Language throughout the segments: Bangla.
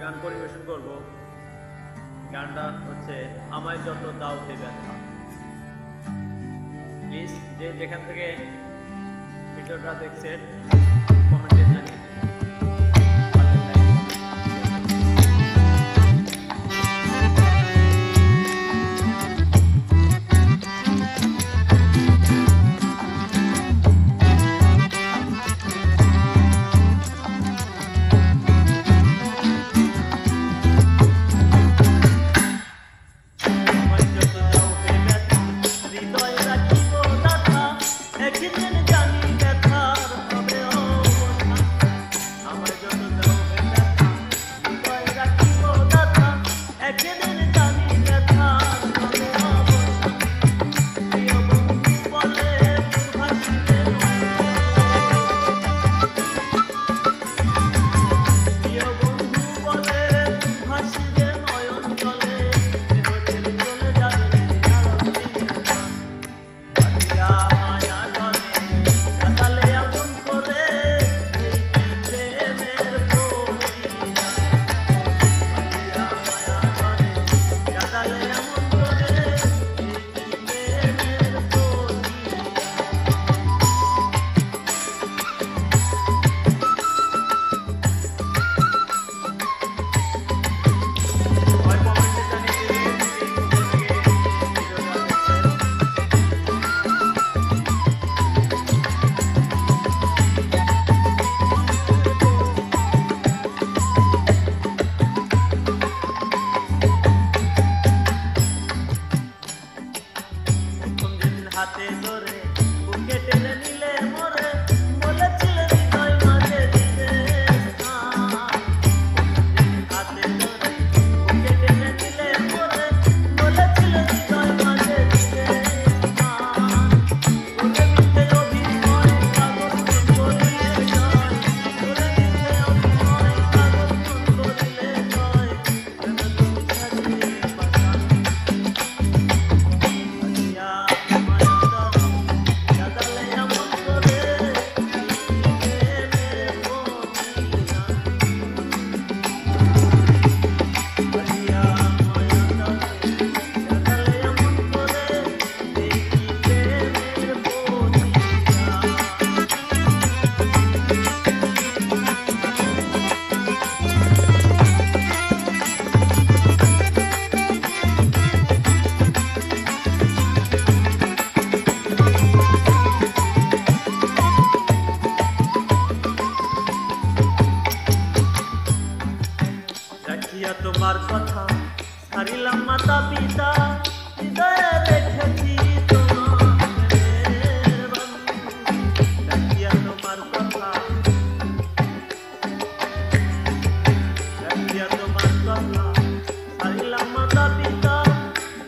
গান পরিবেশন করব। গানটা হচ্ছে আমায় যত দাও হে ব্যথা। প্লিজ যে যেখান থেকে ভিডিওটা দেখছেন কমেন্টে জানিয়ে হাতে ধরে বুকে টেনে নিলে মোরে বলেছিলে হৃদয় মাঝে দিতে হাতে ধরে বুকে টেনে নিলে মোরে বলেছিলে হৃদয় মাঝে দিতে তোরে মিথ্যে অভিনয় পাগল করিলে জয় তোরে মিথ্যে অভিনয় পাগল করিলে জয় কেন তুমি সাজিয়ে পাঠান তোমার কথা ছাড়িলাম মাতা পিতা হৃদয়ে রেখেছি তোমার কথা তোমার কথা ছাড়িলাম মাতা পিতা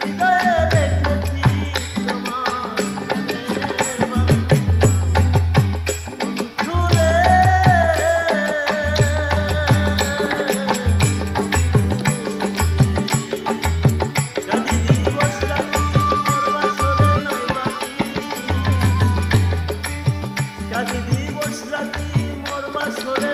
হৃদয়ে রেখেছি দিবস রাতি মোর বাসরে